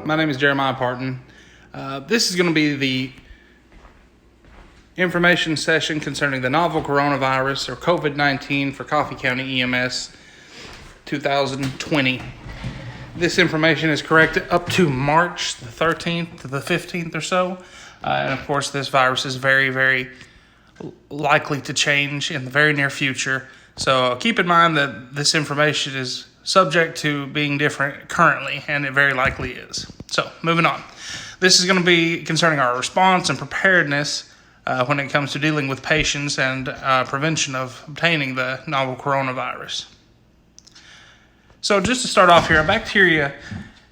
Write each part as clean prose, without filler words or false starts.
my name is Jeremiah Parton. This is going to be the information session concerning the novel coronavirus or COVID-19 for Coffee County EMS 2020. This information is correct up to March the 13th to the 15th or so. And of course, this virus is very, very likely to change in the very near future. So keep in mind that this information is subject to being different currently, and it very likely is. So moving on. This is going to be concerning our response and preparedness when it comes to dealing with patients and prevention of obtaining the novel coronavirus. So just to start off here, bacteria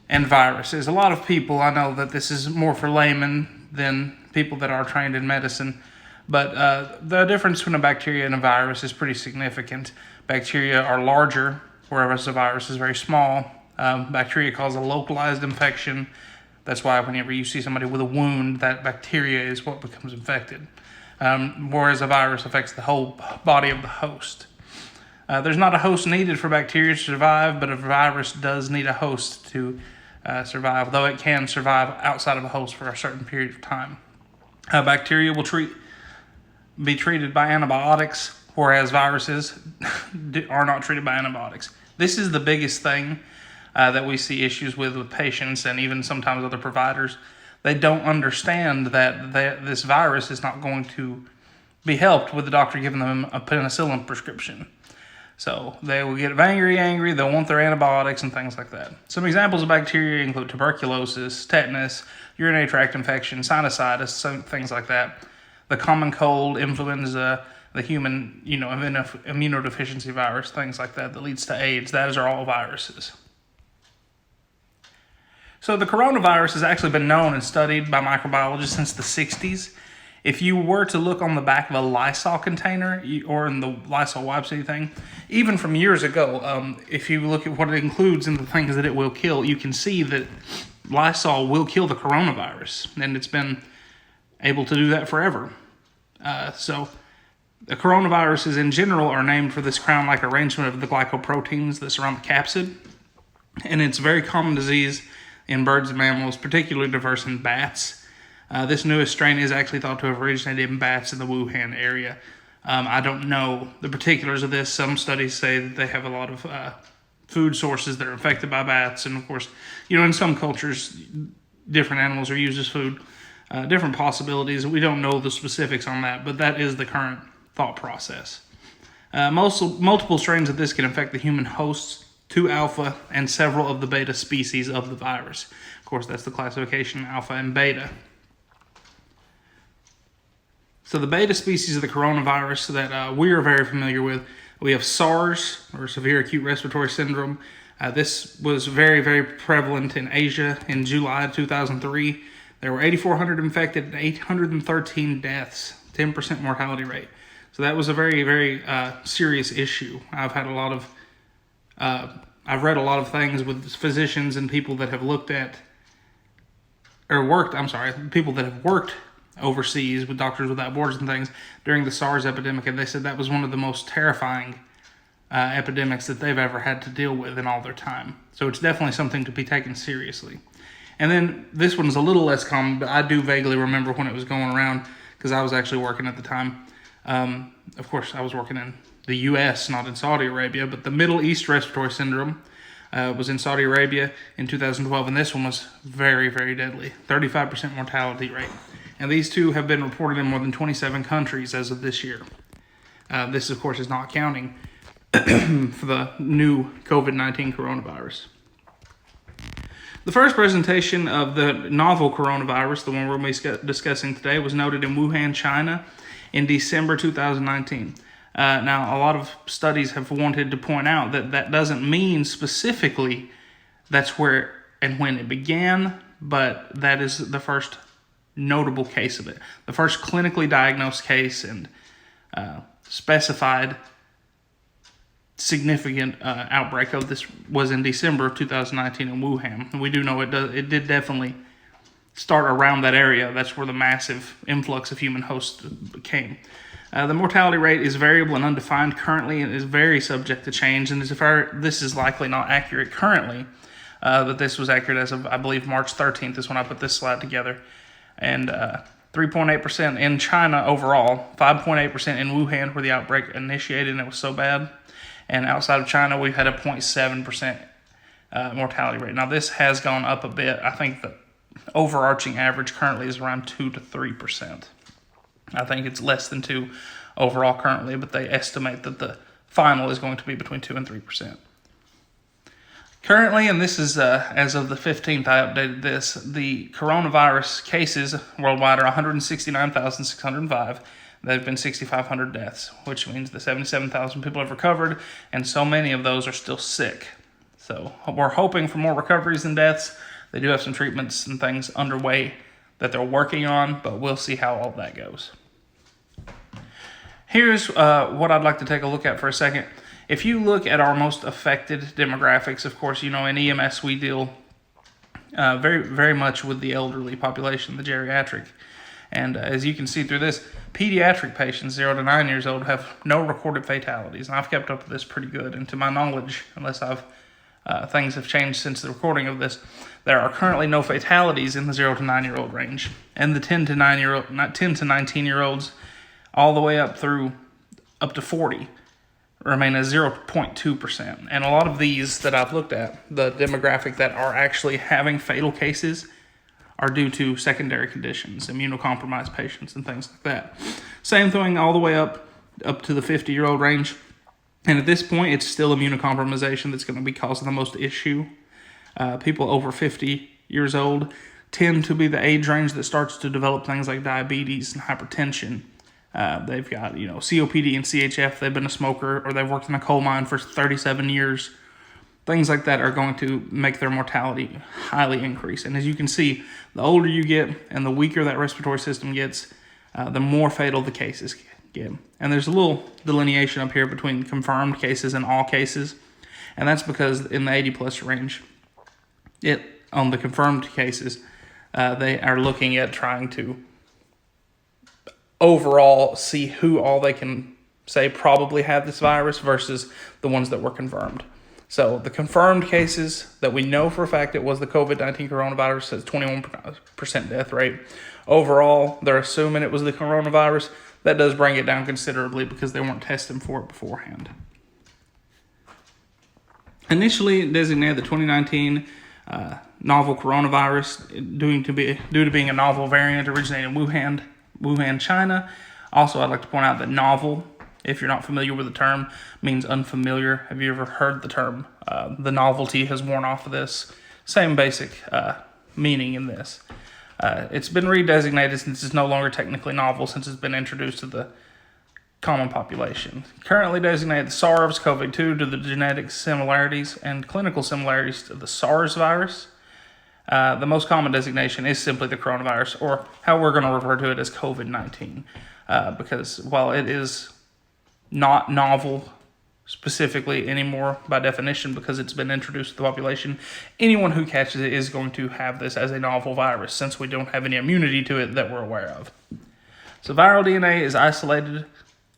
and viruses. A lot of people, I know that this is more for laymen than people that are trained in medicine, but the difference between a bacteria and a virus is pretty significant. Bacteria are larger, whereas the virus is very small. Bacteria cause a localized infection. That's why whenever you see somebody with a wound, that bacteria is what becomes infected, whereas a virus affects the whole body of the host. There's not a host needed for bacteria to survive, but a virus does need a host to survive, though it can survive outside of a host for a certain period of time. Bacteria will be treated by antibiotics, whereas viruses are not treated by antibiotics. This is the biggest thing that we see issues with patients and even sometimes other providers. They don't understand that this virus is not going to be helped with the doctor giving them a penicillin prescription. So they will get angry, they'll want their antibiotics and things like that. Some examples of bacteria include tuberculosis, tetanus, urinary tract infection, sinusitis, things like that. The common cold, influenza, the human, immunodeficiency virus, things like that leads to AIDS. Those are all viruses. So the coronavirus has actually been known and studied by microbiologists since the 60s. If you were to look on the back of a Lysol container or in the Lysol wipes anything, even from years ago, if you look at what it includes and the things that it will kill, you can see that Lysol will kill the coronavirus, and it's been able to do that forever. So the coronaviruses in general are named for this crown-like arrangement of the glycoproteins that surround the capsid, and it's a very common disease in birds and mammals, particularly diverse in bats. This newest strain is actually thought to have originated in bats in the Wuhan area. I don't know the particulars of this. Some studies say that they have a lot of food sources that are infected by bats, and of course, in some cultures, different animals are used as food. Different possibilities. We don't know the specifics on that, but that is the current thought process. Multiple strains of this can infect the human hosts, 2 alpha, and several of the beta species of the virus. Of course, that's the classification alpha and beta. So the beta species of the coronavirus that we are very familiar with, we have SARS, or severe acute respiratory syndrome. This was very, very prevalent in Asia in July 2003. There were 8,400 infected and 813 deaths, 10% mortality rate. So that was a very, very serious issue. I've read a lot of things with physicians and people that have people that have worked overseas with Doctors Without Borders and things during the SARS epidemic, and they said that was one of the most terrifying epidemics that they've ever had to deal with in all their time. So it's definitely something to be taken seriously. And then this one's a little less common, but I do vaguely remember when it was going around because I was actually working at the time. Of course, I was working in the U.S., not in Saudi Arabia, but the Middle East respiratory syndrome was in Saudi Arabia in 2012, and this one was very, very deadly, 35% mortality rate. And these two have been reported in more than 27 countries as of this year. This, of course, is not counting for the new COVID-19 coronavirus. The first presentation of the novel coronavirus, the one we're going to be discussing today, was noted in Wuhan, China in December 2019. Now, a lot of studies have wanted to point out that doesn't mean specifically that's where and when it began, but that is the first notable case of it. The first clinically diagnosed case and specified significant outbreak of this was in December of 2019 in Wuhan. And we do know it did definitely start around that area. That's where the massive influx of human hosts came. The mortality rate is variable and undefined currently and is very subject to change. And this is likely not accurate currently. but this was accurate as of, I believe, March 13th is when I put this slide together. And 3.8% in China overall, 5.8% in Wuhan where the outbreak initiated and it was so bad. And outside of China, we've had a 0.7% mortality rate. Now, this has gone up a bit. I think the overarching average currently is around 2 to 3%. I think it's less than 2 overall currently, but they estimate that the final is going to be between 2 and 3%. Currently, and this is as of the 15th, I updated this, the coronavirus cases worldwide are 169,605. There have been 6,500 deaths, which means that 77,000 people have recovered, and so many of those are still sick. So we're hoping for more recoveries than deaths. They do have some treatments and things underway that they're working on, but we'll see how all that goes. Here's what I'd like to take a look at for a second. If you look at our most affected demographics, of course, in EMS we deal very, very much with the elderly population, the geriatric. And as you can see through this, pediatric patients 0 to 9 years old have no recorded fatalities. And I've kept up with this pretty good. And to my knowledge, unless things have changed since the recording of this, there are currently no fatalities in the 0 to 9 year old range. And the 10 to 19 year olds all the way up to 40 remain at 0.2%. And a lot of these that I've looked at, the demographic that are actually having fatal cases, are due to secondary conditions, immunocompromised patients and things like that. Same thing all the way up to the 50-year-old range. And at this point, it's still immunocompromisation that's going to be causing the most issue. People over 50 years old tend to be the age range that starts to develop things like diabetes and hypertension. They've got, COPD and CHF. They've been a smoker or they've worked in a coal mine for 37 years. Things like that are going to make their mortality highly increase. And as you can see, the older you get and the weaker that respiratory system gets, the more fatal the cases get. And there's a little delineation up here between confirmed cases and all cases. And that's because in the 80 plus range, on the confirmed cases, they are looking at trying to overall see who all they can say probably have this virus versus the ones that were confirmed. So the confirmed cases that we know for a fact it was the COVID-19 coronavirus has 21% death rate. Overall, they're assuming it was the coronavirus. That does bring it down considerably because they weren't testing for it beforehand. Initially designated the 2019 novel coronavirus due to being a novel variant originating in Wuhan, China. Also, I'd like to point out that novel, if you're not familiar with the term, means unfamiliar. Have you ever heard the term? The novelty has worn off of this. Same basic meaning in this. It's been redesignated since it's no longer technically novel since it's been introduced to the common population. Currently designated the SARS-CoV-2 due to the genetic similarities and clinical similarities to the SARS virus. The most common designation is simply the coronavirus, or how we're going to refer to it as COVID-19, because while it is not novel specifically anymore by definition because it's been introduced to the population, anyone who catches it is going to have this as a novel virus since we don't have any immunity to it that we're aware of. So viral DNA is isolated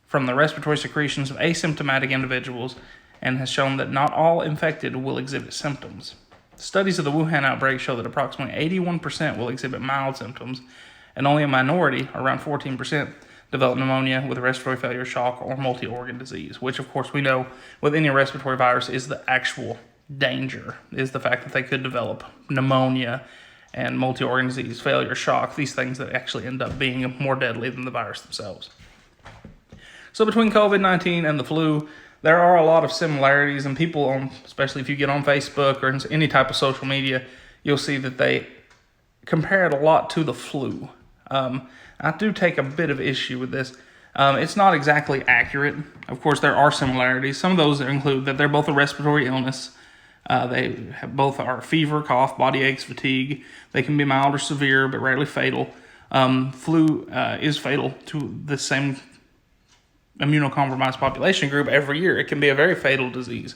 from the respiratory secretions of asymptomatic individuals and has shown that not all infected will exhibit symptoms. Studies of the Wuhan outbreak show that approximately 81% will exhibit mild symptoms, and only a minority, around 14%, develop pneumonia with respiratory failure, shock, or multi-organ disease, which of course we know with any respiratory virus is the actual danger, is the fact that they could develop pneumonia and multi-organ disease, failure, shock, these things that actually end up being more deadly than the virus themselves. So between COVID-19 and the flu, there are a lot of similarities, and people, especially if you get on Facebook or any type of social media, you'll see that they compare it a lot to the flu. I do take a bit of issue with this. It's not exactly accurate. Of course, there are similarities. Some of those include that they're both a respiratory illness. Both are fever, cough, body aches, fatigue. They can be mild or severe, but rarely fatal. Flu is fatal to the same immunocompromised population group every year. It can be a very fatal disease.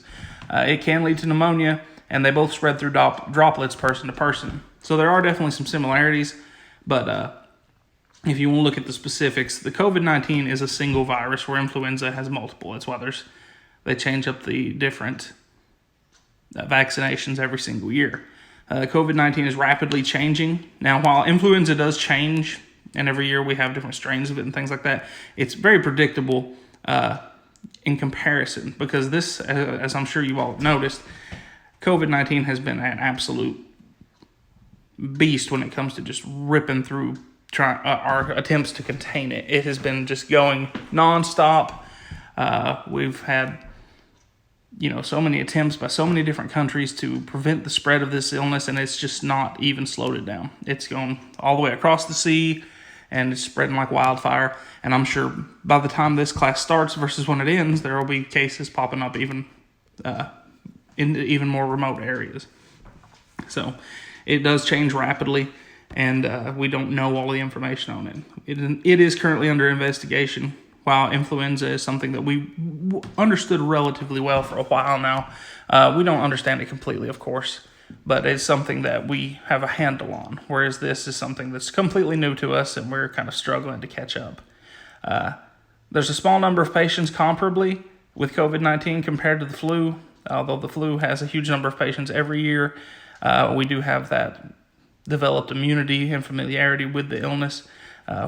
It can lead to pneumonia, and they both spread through droplets person to person. So there are definitely some similarities, but if you want to look at the specifics, the COVID-19 is a single virus where influenza has multiple. That's why they change up the different vaccinations every single year. COVID-19 is rapidly changing. Now, while influenza does change, and every year we have different strains of it and things like that, it's very predictable in comparison, because this, as I'm sure you all have noticed, COVID-19 has been an absolute beast when it comes to just ripping through our attempts to contain it. It has been just going nonstop. We've had, so many attempts by so many different countries to prevent the spread of this illness, and it's just not even slowed it down. It's going all the way across the sea, and it's spreading like wildfire. And I'm sure by the time this class starts versus when it ends, there will be cases popping up even in even more remote areas. So it does change rapidly, and we don't know all the information on it. It is currently under investigation. While influenza is something that we understood relatively well for a while now, we don't understand it completely, of course, but it's something that we have a handle on, whereas this is something that's completely new to us, and we're kind of struggling to catch up. There's a small number of patients comparably with COVID-19 compared to the flu, although the flu has a huge number of patients every year. We do have that developed immunity and familiarity with the illness,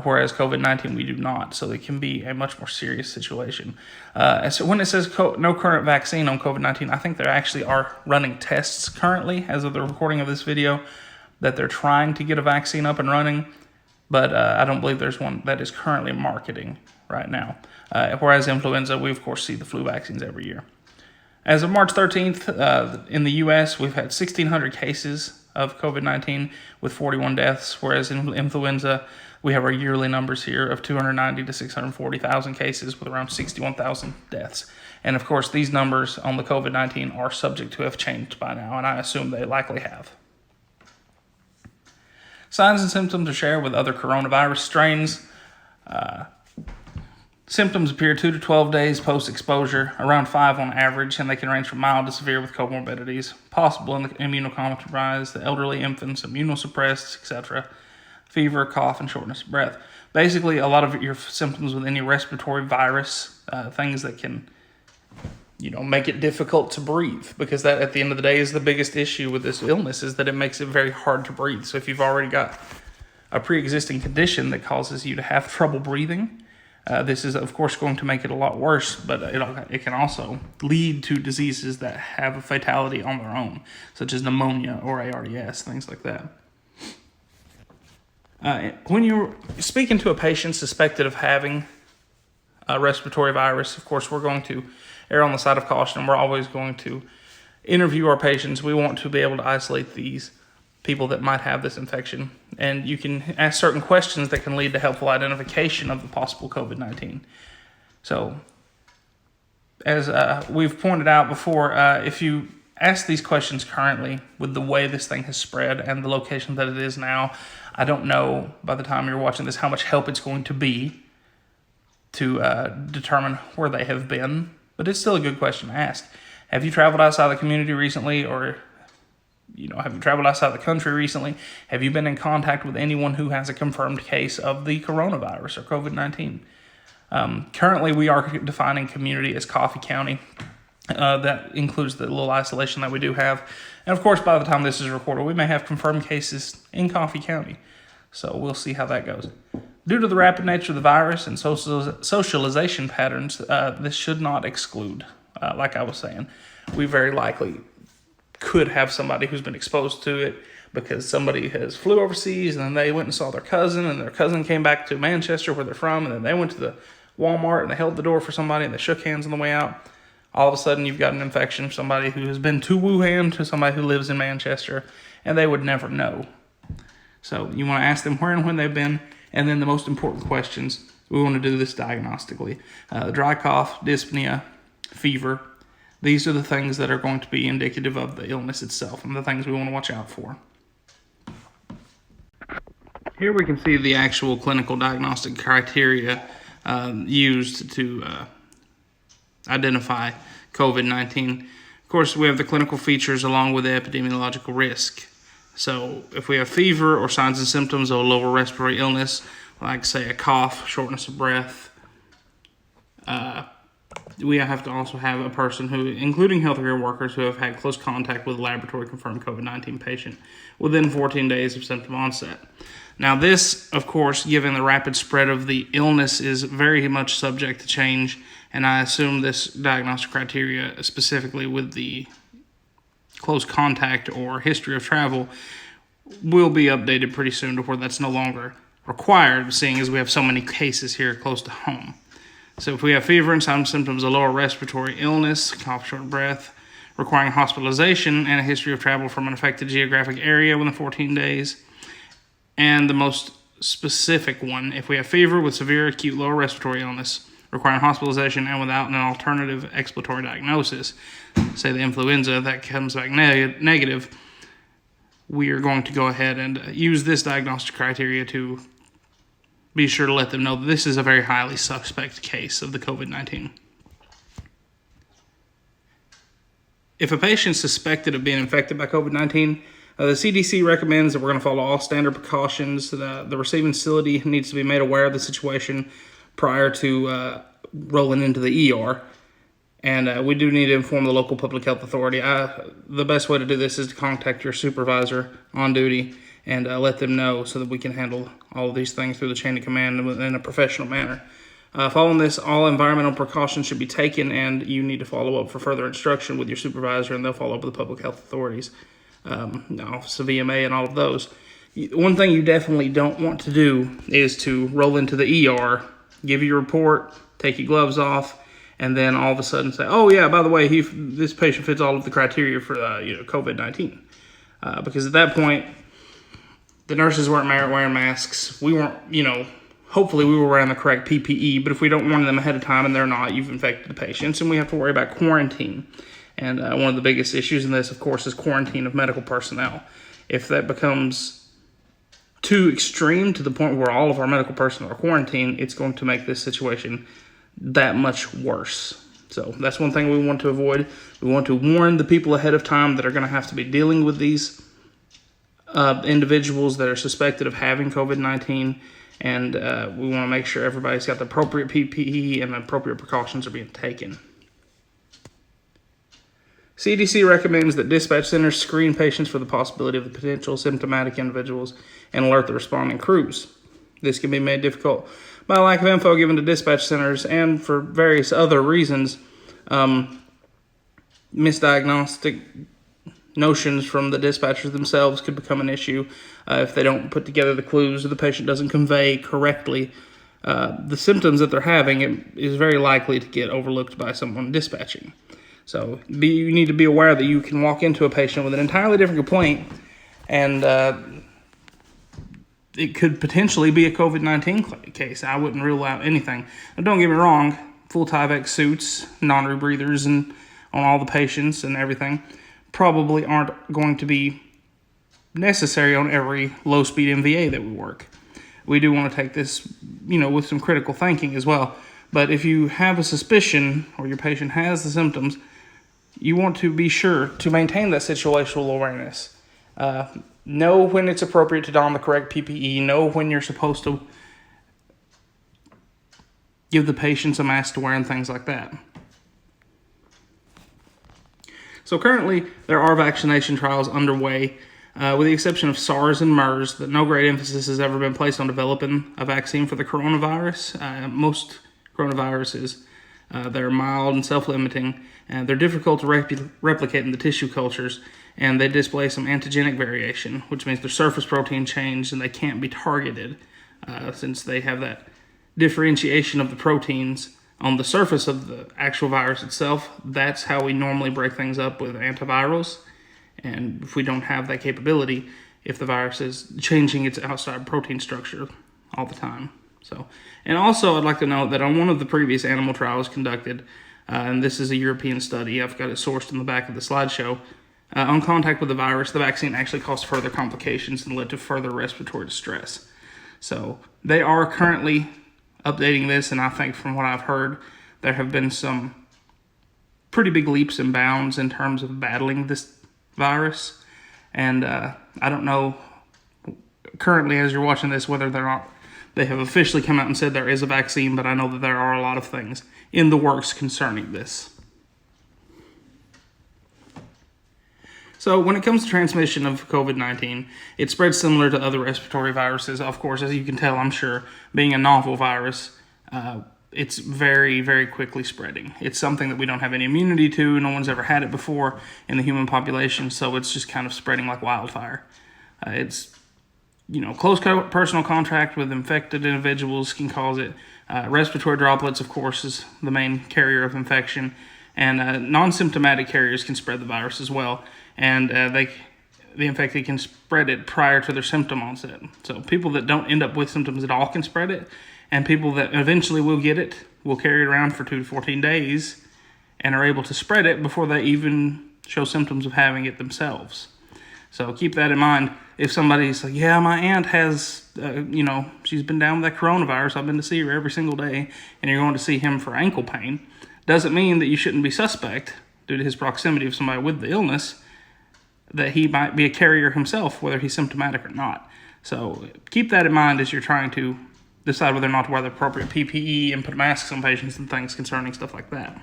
whereas COVID-19 we do not, so it can be a much more serious situation. And so when it says no current vaccine on COVID-19, I think there actually are running tests currently, as of the recording of this video, that they're trying to get a vaccine up and running, but I don't believe there's one that is currently marketing right now. Whereas influenza, we of course see the flu vaccines every year. As of March 13th, in the U.S., we've had 1,600 cases of COVID-19 with 41 deaths, whereas in influenza, we have our yearly numbers here of 290 to 640,000 cases with around 61,000 deaths. And of course, these numbers on the COVID-19 are subject to have changed by now, and I assume they likely have. Signs and symptoms are shared with other coronavirus strains. Symptoms appear 2 to 12 days post-exposure, around 5 on average, and they can range from mild to severe with comorbidities, possible in the immunocompromised, the elderly, infants, immunosuppressed, etc., fever, cough, and shortness of breath. Basically, a lot of your symptoms with any respiratory virus, things that can, make it difficult to breathe, because that, at the end of the day, is the biggest issue with this illness, is that it makes it very hard to breathe. So if you've already got a pre-existing condition that causes you to have trouble breathing, this is, of course, going to make it a lot worse, but it can also lead to diseases that have a fatality on their own, such as pneumonia or ARDS, things like that. When you're speaking to a patient suspected of having a respiratory virus, of course, we're going to err on the side of caution, and we're always going to interview our patients. We want to be able to isolate these people that might have this infection, and you can ask certain questions that can lead to helpful identification of the possible COVID-19. So, as we've pointed out before, if you ask these questions currently with the way this thing has spread and the location that it is now, I don't know by the time you're watching this how much help it's going to be to determine where they have been, but it's still a good question to ask. Have you traveled outside the community recently, or have you traveled outside the country recently? Have you been in contact with anyone who has a confirmed case of the coronavirus or COVID-19? Currently, we are defining community as Coffee County. That includes the little isolation that we do have. And of course, by the time this is recorded, we may have confirmed cases in Coffee County. So we'll see how that goes. Due to the rapid nature of the virus and socialization patterns, this should not exclude, like I was saying. We very likely could have somebody who's been exposed to it because somebody has flew overseas, and then they went and saw their cousin, and their cousin came back to Manchester, where they're from, and then they went to the Walmart and they held the door for somebody and they shook hands on the way out. All of a sudden, you've got an infection from somebody who has been to Wuhan to somebody who lives in Manchester, and they would never know. So you want to ask them where and when they've been, and then the most important questions, we want to do this diagnostically. Dry cough, dyspnea, fever, these are the things that are going to be indicative of the illness itself and the things we want to watch out for. Here we can see the actual clinical diagnostic criteria used to identify COVID-19. Of course, we have the clinical features along with the epidemiological risk. So if we have fever or signs and symptoms of a lower respiratory illness, like say a cough, shortness of breath, we have to also have a person who, including healthcare workers who have had close contact with a laboratory-confirmed COVID-19 patient within 14 days of symptom onset. Now this, of course, given the rapid spread of the illness, is very much subject to change, and I assume this diagnostic criteria, specifically with the close contact or history of travel, will be updated pretty soon to where that's no longer required, seeing as we have so many cases here close to home. So if we have fever and some symptoms of lower respiratory illness, cough, short breath, requiring hospitalization, and a history of travel from an affected geographic area within 14 days, and the most specific one, if we have fever with severe acute lower respiratory illness, requiring hospitalization and without an alternative explanatory diagnosis, say the influenza, that comes back negative, we are going to go ahead and use this diagnostic criteria to be sure to let them know that this is a very highly suspect case of the COVID-19. If a patient is suspected of being infected by COVID-19, the CDC recommends that we're going to follow all standard precautions. The receiving facility needs to be made aware of the situation prior to rolling into the ER. And we do need to inform the local public health authority. The best way to do this is to contact your supervisor on duty and let them know so that we can handle all of these things through the chain of command in a professional manner. Following this, all environmental precautions should be taken, and you need to follow up for further instruction with your supervisor, and they'll follow up with the public health authorities, Office of EMA and all of those. One thing you definitely don't want to do is to roll into the ER, give your report, take your gloves off, and then all of a sudden say, oh yeah, by the way, this patient fits all of the criteria for COVID-19. Because at that point, the nurses weren't wearing masks. We weren't, hopefully we were wearing the correct PPE, but if we don't warn them ahead of time and they're not, you've infected the patients, and we have to worry about quarantine. And one of the biggest issues in this, of course, is quarantine of medical personnel. If that becomes too extreme to the point where all of our medical personnel are quarantined, it's going to make this situation that much worse. So that's one thing we want to avoid. We want to warn the people ahead of time that are going to have to be dealing with these individuals that are suspected of having COVID-19, and we want to make sure everybody's got the appropriate PPE and the appropriate precautions are being taken. CDC recommends that dispatch centers screen patients for the possibility of the potential symptomatic individuals and alert the responding crews. This can be made difficult by lack of info given to dispatch centers, and for various other reasons, misdiagnostic notions from the dispatchers themselves could become an issue if they don't put together the clues or the patient doesn't convey correctly the symptoms that they're having. It is very likely to get overlooked by someone dispatching. So you need to be aware that you can walk into a patient with an entirely different complaint, and it could potentially be a COVID-19 case. I wouldn't rule out anything. Now, don't get me wrong, full Tyvek suits, non-rebreathers, and on all the patients and everything probably aren't going to be necessary on every low-speed MVA that we work. We do want to take this, with some critical thinking as well. But if you have a suspicion or your patient has the symptoms, you want to be sure to maintain that situational awareness. Know when it's appropriate to don the correct PPE. Know when you're supposed to give the patients a mask to wear and things like that. So currently, there are vaccination trials underway, with the exception of SARS and MERS, that no great emphasis has ever been placed on developing a vaccine for the coronavirus. Most coronaviruses, they're mild and self-limiting, and they're difficult to replicate in the tissue cultures, and they display some antigenic variation, which means their surface protein changed and they can't be targeted since they have that differentiation of the proteins on the surface of the actual virus itself. That's how we normally break things up with antivirals. And if we don't have that capability, if the virus is changing its outside protein structure all the time. And also I'd like to note that on one of the previous animal trials conducted, and this is a European study, I've got it sourced in the back of the slideshow, on contact with the virus, the vaccine actually caused further complications and led to further respiratory distress. So they are currently updating this, and I think from what I've heard, there have been some pretty big leaps and bounds in terms of battling this virus. And I don't know currently as you're watching this whether they have officially come out and said there is a vaccine, but I know that there are a lot of things in the works concerning this. So when it comes to transmission of COVID-19, it spreads similar to other respiratory viruses. Of course, as you can tell, I'm sure, being a novel virus, it's very, very quickly spreading. It's something that we don't have any immunity to. No one's ever had it before in the human population, so it's just kind of spreading like wildfire. It's, close personal contact with infected individuals can cause it. Respiratory droplets, of course, is the main carrier of infection, and non-symptomatic carriers can spread the virus as well, and the infected can spread it prior to their symptom onset. So people that don't end up with symptoms at all can spread it, and people that eventually will get it will carry it around for 2 to 14 days and are able to spread it before they even show symptoms of having it themselves. So keep that in mind. If somebody's like, yeah, my aunt has, she's been down with that coronavirus, I've been to see her every single day, and you're going to see him for ankle pain, doesn't mean that you shouldn't be suspect, due to his proximity of somebody with the illness, that he might be a carrier himself, whether he's symptomatic or not. So keep that in mind as you're trying to decide whether or not to wear the appropriate PPE and put masks on patients and things concerning stuff like that.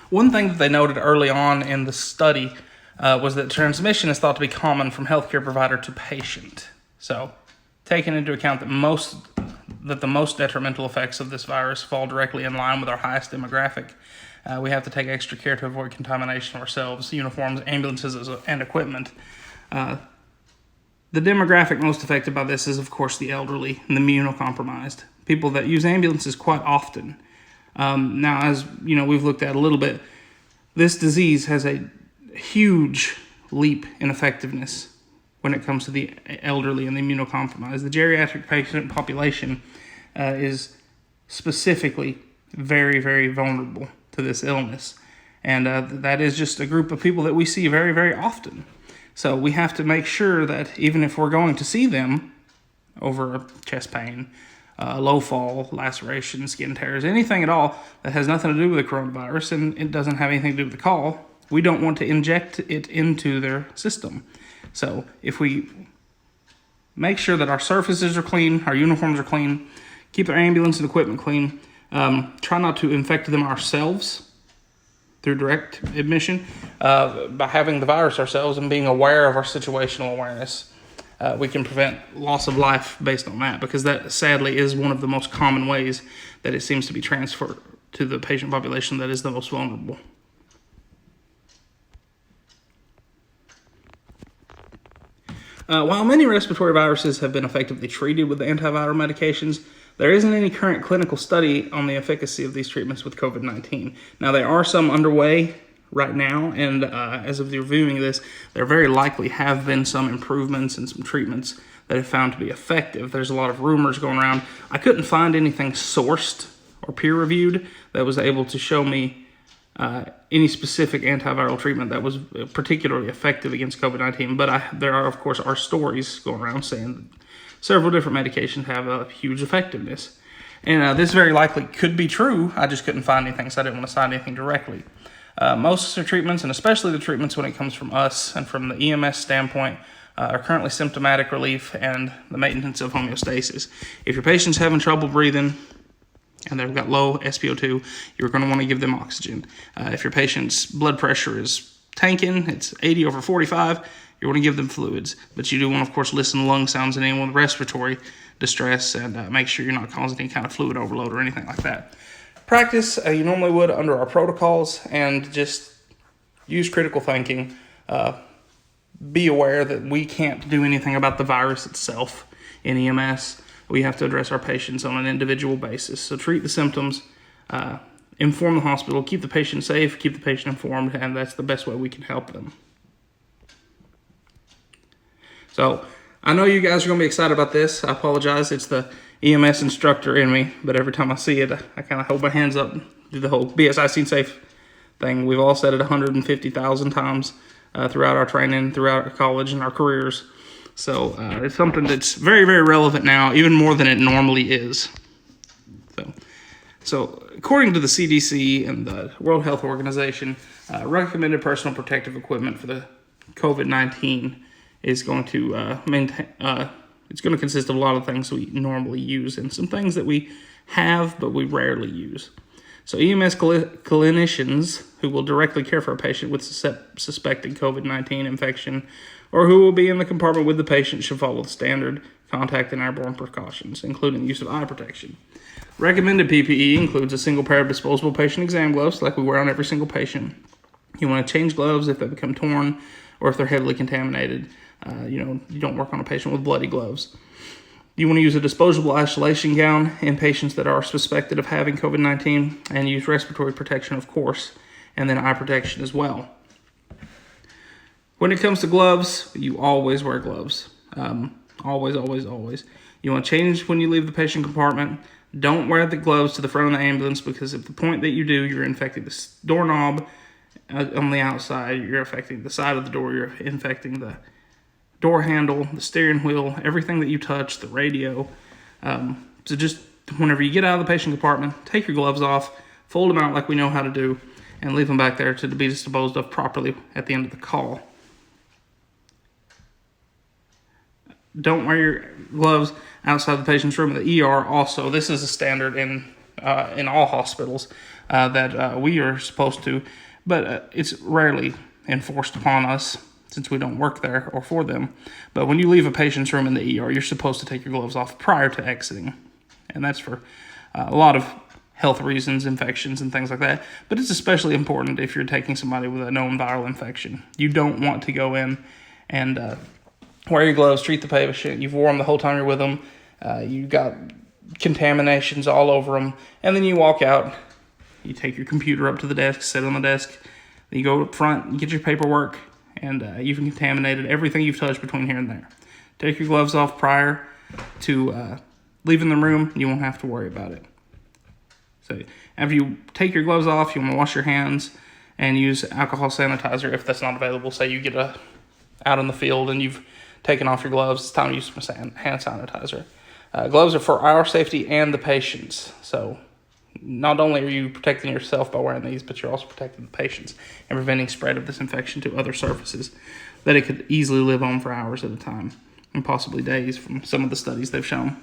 One thing that they noted early on in the study was that transmission is thought to be common from healthcare provider to patient. So, taking into account that the most detrimental effects of this virus fall directly in line with our highest demographic, we have to take extra care to avoid contamination of ourselves, uniforms, ambulances, and equipment. The demographic most affected by this is, of course, the elderly and the immunocompromised, people that use ambulances quite often. Now, as we've looked at a little bit, this disease has a huge leap in effectiveness when it comes to the elderly and the immunocompromised. The geriatric patient population is specifically very, very vulnerable to this illness. And that is just a group of people that we see very, very often. So we have to make sure that even if we're going to see them over chest pain, low fall, laceration, skin tears, anything at all that has nothing to do with the coronavirus and it doesn't have anything to do with the call, we don't want to inject it into their system. So if we make sure that our surfaces are clean, our uniforms are clean, keep our ambulance and equipment clean, try not to infect them ourselves through direct admission, by having the virus ourselves and being aware of our situational awareness, we can prevent loss of life based on that, because that sadly is one of the most common ways that it seems to be transferred to the patient population that is the most vulnerable. While many respiratory viruses have been effectively treated with antiviral medications, there isn't any current clinical study on the efficacy of these treatments with COVID-19. Now, there are some underway right now, and as of reviewing this, there very likely have been some improvements and some treatments that have found to be effective. There's a lot of rumors going around. I couldn't find anything sourced or peer-reviewed that was able to show me any specific antiviral treatment that was particularly effective against COVID-19, but there are, of course, stories going around saying that several different medications have a huge effectiveness. And this very likely could be true. I just couldn't find anything, so I didn't want to cite anything directly. Most of the treatments, and especially the treatments when it comes from us and from the EMS standpoint, are currently symptomatic relief and the maintenance of homeostasis. If your patient's having trouble breathing and they've got low SpO2, you're going to want to give them oxygen. If your patient's blood pressure is tanking, it's 80/45, you want to give them fluids. But you do want to, of course, listen to lung sounds and anyone with respiratory distress and make sure you're not causing any kind of fluid overload or anything like that. Practice you normally would under our protocols and just use critical thinking. Be aware that we can't do anything about the virus itself in EMS. We have to address our patients on an individual basis. So treat the symptoms, inform the hospital, keep the patient safe, keep the patient informed, and that's the best way we can help them. So I know you guys are going to be excited about this. I apologize. It's the EMS instructor in me, but every time I see it, I kind of hold my hands up and do the whole BSI Scene Safe thing. We've all said it 150,000 times throughout our training, throughout our college and our careers. So it's something that's very, very relevant now, even more than it normally is. So according to the CDC and the World Health Organization, recommended personal protective equipment for the COVID-19 is going to maintain. It's going to consist of a lot of things we normally use and some things that we have but we rarely use. So EMS clinicians who will directly care for a patient with suspected COVID-19 infection or who will be in the compartment with the patient should follow the standard contact and airborne precautions, including the use of eye protection. Recommended PPE includes a single pair of disposable patient exam gloves like we wear on every single patient. You want to change gloves if they become torn or if they're heavily contaminated. You don't work on a patient with bloody gloves. You want to use a disposable isolation gown in patients that are suspected of having COVID-19 and use respiratory protection, of course, and then eye protection as well. When it comes to gloves, you always wear gloves. Always, always, always. You want to change when you leave the patient compartment. Don't wear the gloves to the front of the ambulance because at the point that you do, you're infecting the doorknob on the outside. You're affecting the side of the door. You're infecting the door handle, the steering wheel, everything that you touch, the radio. So just whenever you get out of the patient compartment, take your gloves off, fold them out like we know how to do, and leave them back there to be disposed of properly at the end of the call. Don't wear your gloves outside the patient's room. The ER also, this is a standard in all hospitals that we are supposed to, but it's rarely enforced upon us since we don't work there or for them. But when you leave a patient's room in the ER, you're supposed to take your gloves off prior to exiting. And that's for a lot of health reasons, infections, and things like that. But it's especially important if you're taking somebody with a known viral infection. You don't want to go in and wear your gloves, treat the patient. You've worn them the whole time you're with them. You've got contaminations all over them. And then you walk out. You take your computer up to the desk, sit on the desk. Then you go up front, you get your paperwork, and you've contaminated everything you've touched between here and there. Take your gloves off prior to leaving the room. You won't have to worry about it. So after you take your gloves off, you want to wash your hands and use alcohol sanitizer if that's not available. Say you get out in the field and you've taken off your gloves, it's time to use some hand sanitizer. Gloves are for our safety and the patient's. So not only are you protecting yourself by wearing these, but you're also protecting the patients and preventing spread of this infection to other surfaces that it could easily live on for hours at a time and possibly days from some of the studies they've shown.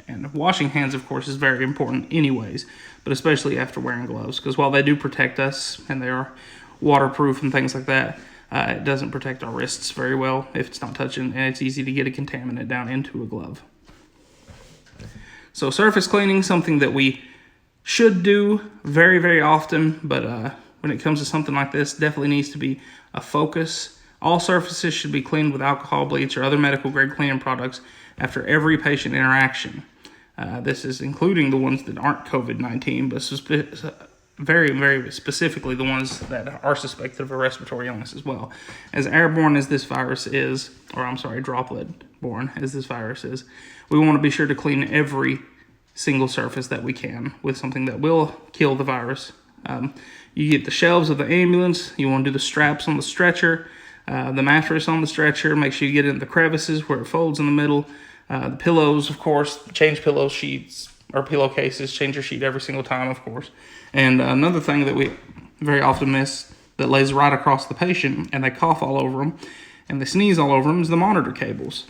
And washing hands, of course, is very important anyways, but especially after wearing gloves, because while they do protect us and they are waterproof and things like that, it doesn't protect our wrists very well if it's not touching, and it's easy to get a contaminant down into a glove. So surface cleaning, something that we should do very, very often, but when it comes to something like this, definitely needs to be a focus. All surfaces should be cleaned with alcohol, bleach, or other medical grade cleaning products after every patient interaction. This is including the ones that aren't COVID-19, but very, very specifically the ones that are suspected of a respiratory illness as well. As airborne as this virus is, droplet-borne as this virus is, we want to be sure to clean every single surface that we can with something that will kill the virus. You get the shelves of the ambulance, you want to do the straps on the stretcher, the mattress on the stretcher, make sure you get in the crevices where it folds in the middle, the pillows, of course, change pillow sheets or pillowcases, change your sheet every single time, of course. And another thing that we very often miss that lays right across the patient and they cough all over them and they sneeze all over them is the monitor cables.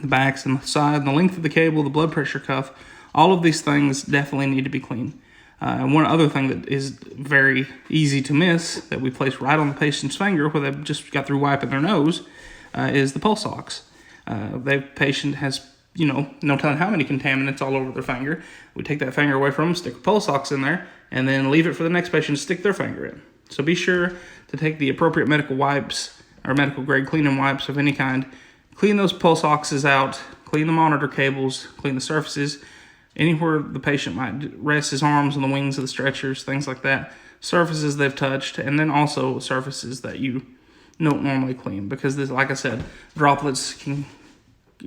The backs and the side and the length of the cable, the blood pressure cuff, all of these things definitely need to be cleaned. And one other thing that is very easy to miss that we place right on the patient's finger where they've just got through wiping their nose is the pulse ox. The patient has, no telling how many contaminants all over their finger. We take that finger away from them, stick a pulse ox in there, and then leave it for the next patient to stick their finger in. So be sure to take the appropriate medical wipes or medical grade cleaning wipes of any kind. Clean those pulse oxes out, clean the monitor cables, clean the surfaces, anywhere the patient might rest his arms on the wings of the stretchers, things like that, surfaces they've touched, and then also surfaces that you don't normally clean because, this, like I said, droplets can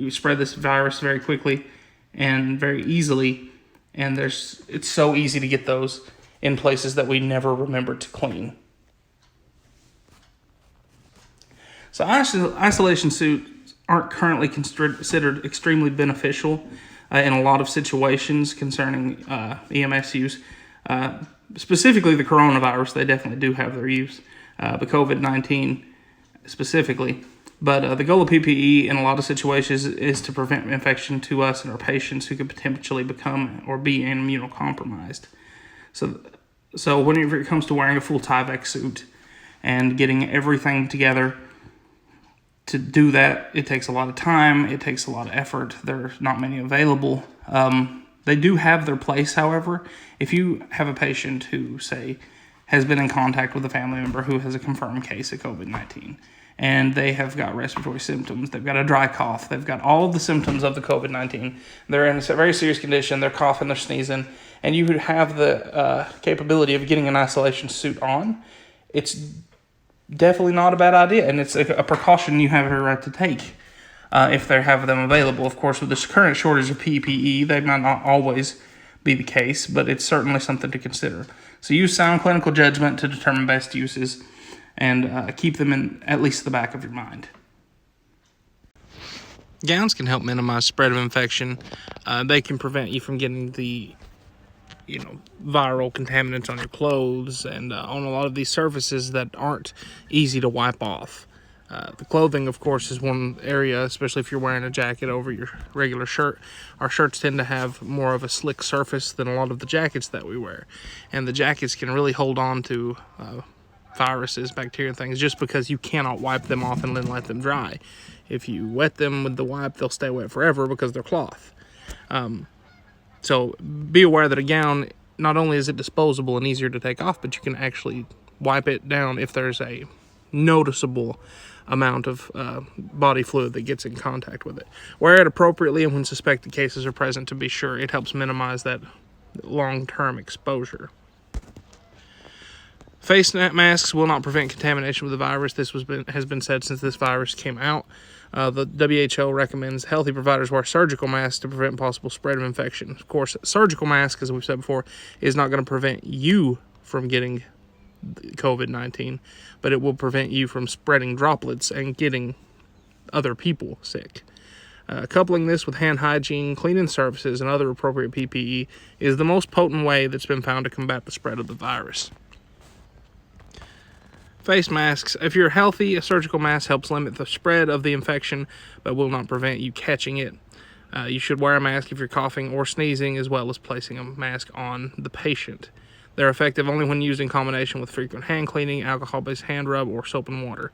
spread this virus very quickly and very easily, and it's so easy to get those in places that we never remember to clean. So isolation suits aren't currently considered extremely beneficial in a lot of situations concerning EMS use. Specifically the coronavirus, they definitely do have their use. But COVID-19 specifically, But the goal of PPE in a lot of situations is to prevent infection to us and our patients who could potentially become or be immunocompromised. So whenever it comes to wearing a full Tyvek suit and getting everything together, to do that, it takes a lot of time, it takes a lot of effort. There's not many available. They do have their place, however. If you have a patient who, say, has been in contact with a family member who has a confirmed case of COVID-19, and they have got respiratory symptoms, they've got a dry cough, they've got all of the symptoms of the COVID-19, they're in a very serious condition, they're coughing, they're sneezing, and you have the capability of getting an isolation suit on, it's definitely not a bad idea, and it's a precaution you have a right to take if they have them available. Of course, with this current shortage of PPE, they might not always be the case, but it's certainly something to consider. So use sound clinical judgment to determine best uses, and keep them in at least the back of your mind. Gowns can help minimize spread of infection. They can prevent you from getting the viral contaminants on your clothes and on a lot of these surfaces that aren't easy to wipe off. The clothing, of course, is one area, especially if you're wearing a jacket over your regular shirt. Our shirts tend to have more of a slick surface than a lot of the jackets that we wear. And the jackets can really hold on to viruses, bacteria, and things just because you cannot wipe them off and then let them dry. If you wet them with the wipe, they'll stay wet forever because they're cloth. So be aware that a gown, not only is it disposable and easier to take off, but you can actually wipe it down if there's a noticeable amount of body fluid that gets in contact with it. Wear it appropriately and when suspected cases are present to be sure. It helps minimize that long-term exposure. Face masks will not prevent contamination with the virus. This has been said since this virus came out. The WHO recommends healthy providers wear surgical masks to prevent possible spread of infection. Of course, surgical mask, as we've said before, is not going to prevent you from getting COVID-19, but it will prevent you from spreading droplets and getting other people sick. Coupling this with hand hygiene, cleaning surfaces, and other appropriate PPE is the most potent way that's been found to combat the spread of the virus. Face masks. If you're healthy, a surgical mask helps limit the spread of the infection, but will not prevent you catching it. You should wear a mask if you're coughing or sneezing, as well as placing a mask on the patient. They're effective only when used in combination with frequent hand cleaning, alcohol-based hand rub, or soap and water.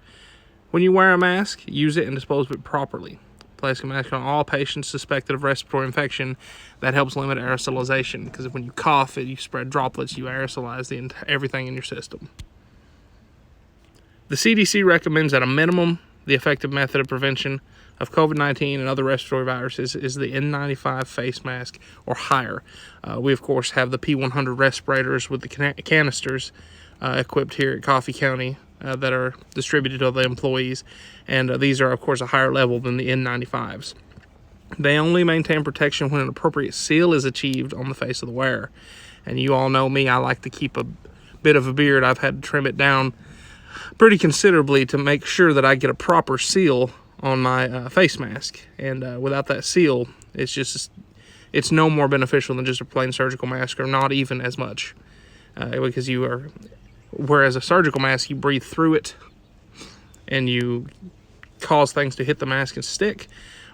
When you wear a mask, use it and dispose of it properly. Placing a mask on all patients suspected of respiratory infection, that helps limit aerosolization, because when you cough, you spread droplets, you aerosolize everything in your system. The CDC recommends at a minimum the effective method of prevention of COVID-19 and other respiratory viruses is the N95 face mask or higher. We, of course, have the P100 respirators with the canisters equipped here at Coffee County that are distributed to the employees, and these are, of course, a higher level than the N95s. They only maintain protection when an appropriate seal is achieved on the face of the wearer. And you all know me, I like to keep a bit of a beard. I've had to trim it down pretty considerably to make sure that I get a proper seal on my face mask, and without that seal, it's no more beneficial than just a plain surgical mask, or not even as much, because whereas a surgical mask, you breathe through it and you cause things to hit the mask and stick.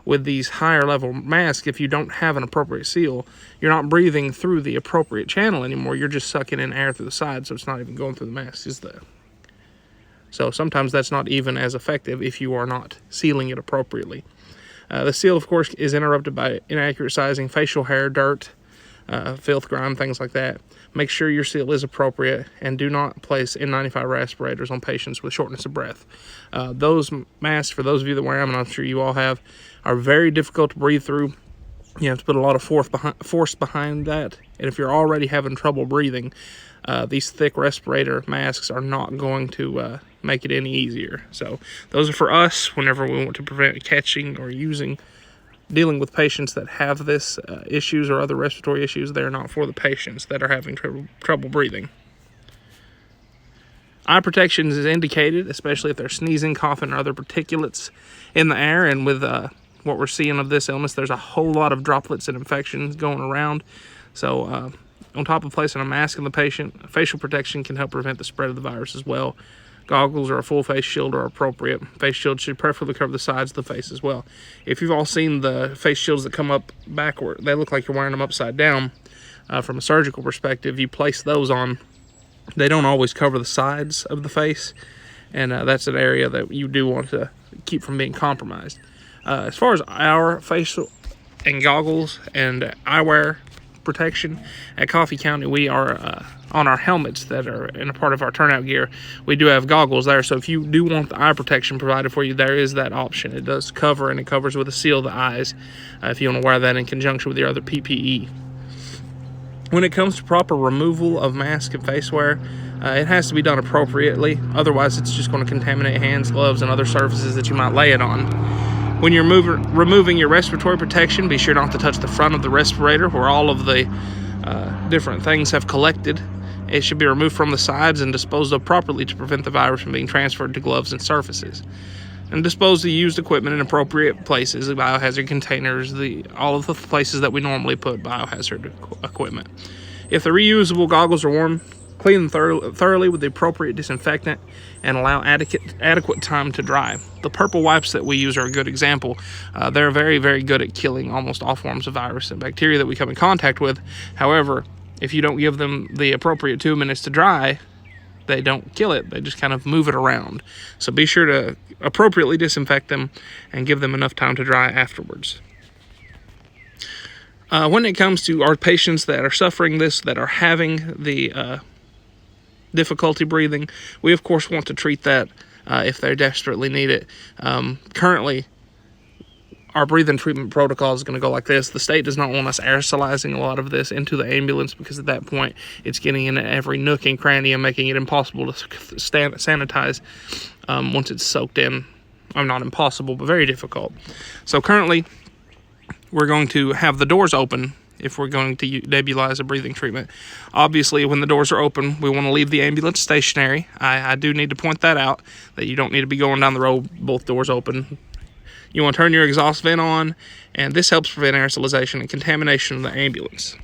With these higher level masks, if you don't have an appropriate seal, you're not breathing through the appropriate channel anymore. You're just sucking in air through the side, so it's not even going through the mask. So sometimes that's not even as effective if you are not sealing it appropriately. The seal, of course, is interrupted by inaccurate sizing, facial hair, dirt, filth, grime, things like that. Make sure your seal is appropriate, and do not place N95 respirators on patients with shortness of breath. Those masks, for those of you that wear them, and I'm sure you all have, are very difficult to breathe through. You have to put a lot of force behind that, and if you're already having trouble breathing, these thick respirator masks are not going to make it any easier. So those are for us whenever we want to prevent catching or dealing with patients that have this issues or other respiratory issues. They're not for the patients that are having trouble breathing. Eye protection is indicated, especially if they're sneezing, coughing, or other particulates in the air. And with what we're seeing of this illness, there's a whole lot of droplets and infections going around. So on top of placing a mask on the patient, facial protection can help prevent the spread of the virus as well. goggles or a full face shield are appropriate. Face shield should preferably cover the sides of the face as well. If you've all seen the face shields that come up backward, they look like you're wearing them upside down. From a surgical perspective, you place those on. They don't always cover the sides of the face, and that's an area that you do want to keep from being compromised. As far as our facial and goggles and eyewear protection at Coffee County, we are on our helmets that are in a part of our turnout gear. We do have goggles there, so if you do want the eye protection provided for you, there is that option. It does cover, and it covers with a seal the eyes if you want to wear that in conjunction with your other PPE. When it comes to proper removal of mask and face wear, it has to be done appropriately. Otherwise, it's just going to contaminate hands, gloves, and other surfaces that you might lay it on. When you're removing your respiratory protection, be sure not to touch the front of the respirator where all of the different things have collected. It should be removed from the sides and disposed of properly to prevent the virus from being transferred to gloves and surfaces. And dispose the used equipment in appropriate places, the biohazard containers, all of the places that we normally put biohazard equipment. If the reusable goggles are worn, clean them thoroughly with the appropriate disinfectant and allow adequate time to dry. The purple wipes that we use are a good example. They're very, very good at killing almost all forms of virus and bacteria that we come in contact with. However, if you don't give them the appropriate 2 minutes to dry, they don't kill it. They just kind of move it around. So be sure to appropriately disinfect them and give them enough time to dry afterwards. When it comes to our patients that are suffering this, that are having the difficulty breathing, we of course want to treat that if they desperately need it. Currently, our breathing treatment protocol is going to go like this. The state does not want us aerosolizing a lot of this into the ambulance, because at that point it's getting into every nook and cranny and making it impossible to sanitize once it's soaked in. Not impossible, but very difficult. So currently we're going to have the doors open if we're going to nebulize a breathing treatment. Obviously, when the doors are open, we want to leave the ambulance stationary. I do need to point that out, that you don't need to be going down the road both doors open. You want to turn your exhaust vent on, and this helps prevent aerosolization and contamination of the ambulance.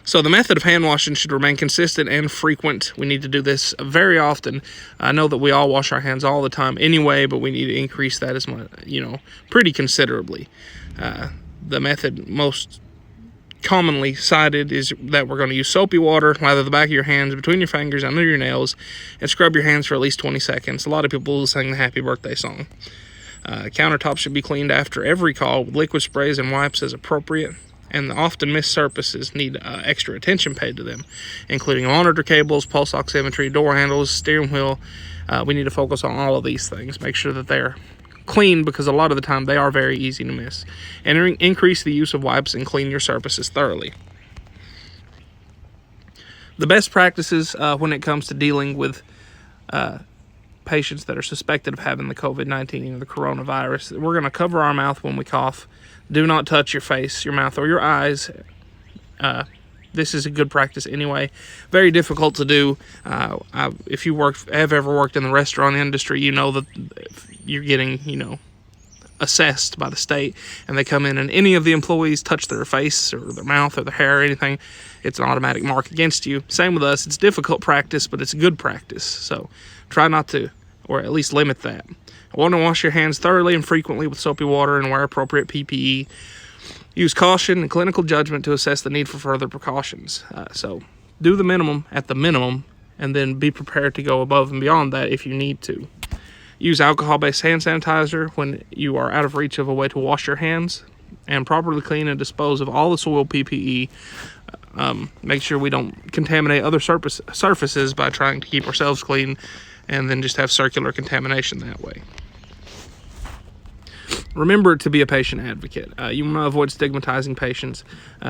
So the method of hand washing should remain consistent and frequent. We need to do this very often. I know that we all wash our hands all the time anyway, but we need to increase that as much, pretty considerably. The method most commonly cited is that we're going to use soapy water, lather the back of your hands between your fingers, under your nails, and scrub your hands for at least 20 seconds. A lot of people will sing the happy birthday song. Countertops should be cleaned after every call with liquid sprays and wipes as appropriate, and the often missed surfaces need extra attention paid to them, including monitor cables, pulse oximetry, door handles, steering wheel. We need to focus on all of these things, make sure that they're clean, because a lot of the time they are very easy to miss. And increase the use of wipes and clean your surfaces thoroughly. The best practices when it comes to dealing with patients that are suspected of having the COVID-19 or the coronavirus, we're going to cover our mouth when we cough. Do not touch your face, your mouth, or your eyes. This is a good practice anyway. Very difficult to do. If you have ever worked in the restaurant industry, you know that you're getting, assessed by the state, and they come in and any of the employees touch their face or their mouth or their hair or anything, it's an automatic mark against you. Same with us. It's difficult practice, but it's good practice. So try not to, or at least limit that. I want to wash your hands thoroughly and frequently with soapy water and wear appropriate PPE. Use caution and clinical judgment to assess the need for further precautions. So do the minimum at the minimum, and then be prepared to go above and beyond that if you need to. Use alcohol-based hand sanitizer when you are out of reach of a way to wash your hands, and properly clean and dispose of all the soiled PPE. Make sure we don't contaminate other surfaces by trying to keep ourselves clean, and then just have circular contamination that way. Remember to be a patient advocate. You want to avoid stigmatizing patients.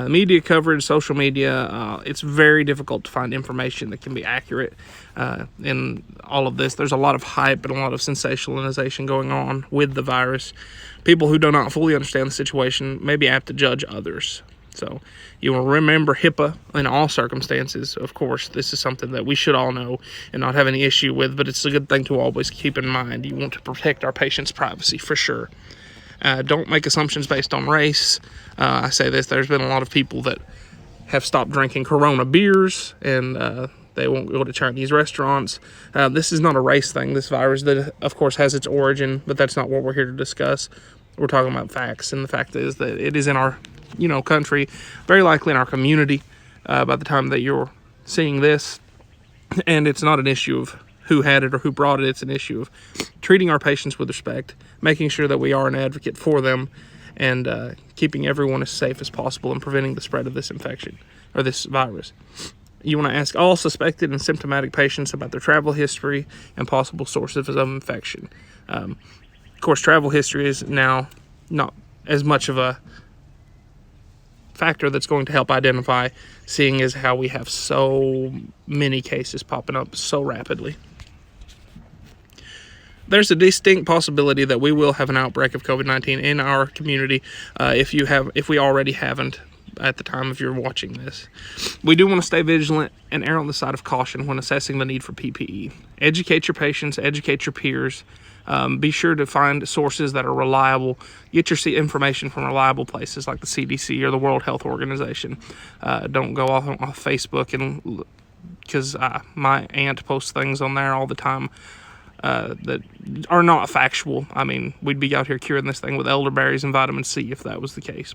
Media coverage, social media, it's very difficult to find information that can be accurate in all of this. There's a lot of hype and a lot of sensationalization going on with the virus. People who do not fully understand the situation may be apt to judge others. So you will remember HIPAA in all circumstances. Of course, this is something that we should all know and not have any issue with, but it's a good thing to always keep in mind. You want to protect our patients' privacy for sure. Don't make assumptions based on race. I say this, there's been a lot of people that have stopped drinking Corona beers, and They won't go to Chinese restaurants. This is not a race thing. This virus, that of course has its origin, but that's not what we're here to discuss. We're talking about facts, and the fact is that it is in our, country, very likely in our community by the time that you're seeing this. And it's not an issue of who had it or who brought it. It's an issue of treating our patients with respect, making sure that we are an advocate for them, and keeping everyone as safe as possible and preventing the spread of this infection or this virus. You want to ask all suspected and symptomatic patients about their travel history and possible sources of infection. Of course, travel history is now not as much of a factor that's going to help identify, seeing as how we have so many cases popping up so rapidly. There's a distinct possibility that we will have an outbreak of COVID-19 in our community if we already haven't at the time of you're watching this. We do want to stay vigilant and err on the side of caution when assessing the need for PPE. Educate your patients, educate your peers. Be sure to find sources that are reliable. Get your information from reliable places like the CDC or the World Health Organization. Don't go off Facebook, because my aunt posts things on there all the time that are not factual. I mean, we'd be out here curing this thing with elderberries and vitamin C if that was the case.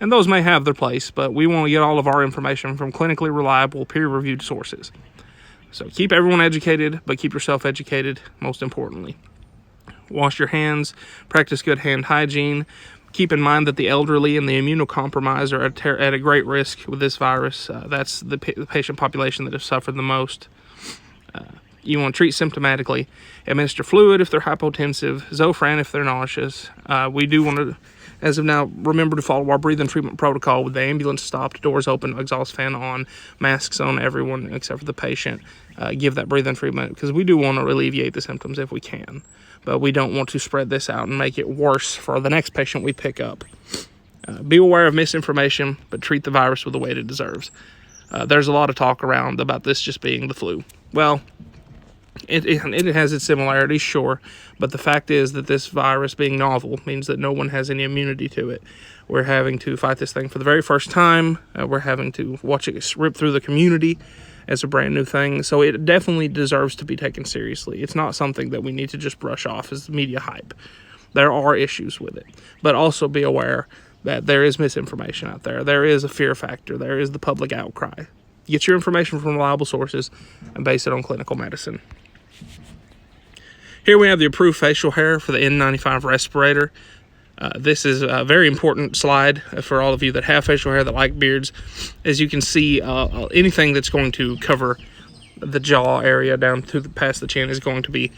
And those may have their place, but we want to get all of our information from clinically reliable, peer-reviewed sources. So keep everyone educated, but keep yourself educated most importantly. Wash your hands, practice good hand hygiene. Keep in mind that the elderly and the immunocompromised are at a great risk with this virus. That's the patient population that has suffered the most. You want to treat symptomatically, administer fluid if they're hypotensive, Zofran if they're nauseous. We do want to, as of now, remember to follow our breathing treatment protocol with the ambulance stopped, doors open, exhaust fan on, masks on everyone except for the patient. Give that breathing treatment because we do want to alleviate the symptoms if we can, but we don't want to spread this out and make it worse for the next patient we pick up. Be aware of misinformation, but treat the virus with the weight it deserves. There's a lot of talk around about this just being the flu. Well, it has its similarities, sure, but the fact is that this virus being novel means that no one has any immunity to it. We're having to fight this thing for the very first time. We're having to watch it rip through the community as a brand new thing, so it definitely deserves to be taken seriously. It's not something that we need to just brush off as media hype. There are issues with it, but also be aware that there is misinformation out there. There is a fear factor. There is the public outcry. Get your information from reliable sources and base it on clinical medicine. Here we have the approved facial hair for the N95 respirator. This is a very important slide for all of you that have facial hair, that like beards. As you can see, anything that's going to cover the jaw area down to past the chin is going to be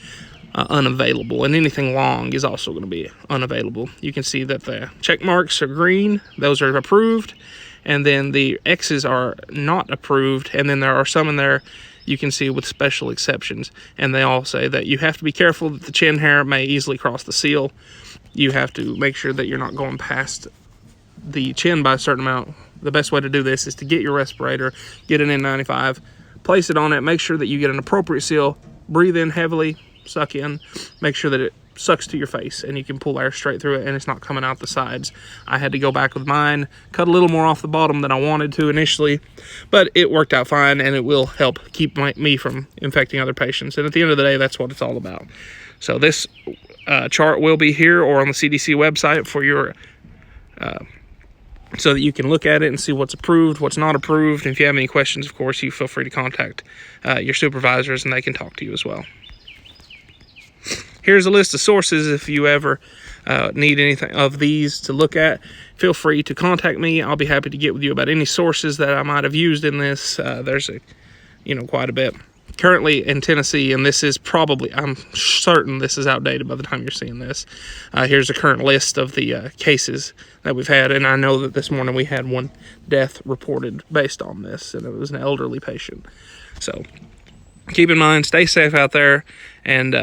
unavailable, and anything long is also going to be unavailable. You can see that the check marks are green. Those are approved, and then the X's are not approved, and then there are some in there you can see with special exceptions, and they all say that you have to be careful that the chin hair may easily cross the seal. You have to make sure that you're not going past the chin by a certain amount. The best way to do this is to get your respirator, get an N95, place it on it, make sure that you get an appropriate seal, breathe in heavily, suck in, make sure that it sucks to your face and you can pull air straight through it and it's not coming out the sides. I had to go back with mine, cut a little more off the bottom than I wanted to initially, but it worked out fine, and it will help keep me from infecting other patients. And at the end of the day, that's what it's all about. So this chart will be here or on the CDC website for your so that you can look at it and see what's approved, what's not approved. And if you have any questions, of course, you feel free to contact your supervisors and they can talk to you as well. Here's a list of sources. If you ever need anything of these to look at, feel free to contact me. I'll be happy to get with you about any sources that I might have used in this. There's quite a bit currently in Tennessee, and this is probably, I'm certain this is outdated by the time you're seeing this. Here's a current list of the cases that we've had, and I know that this morning we had one death reported based on this, and it was an elderly patient. So keep in mind, stay safe out there, and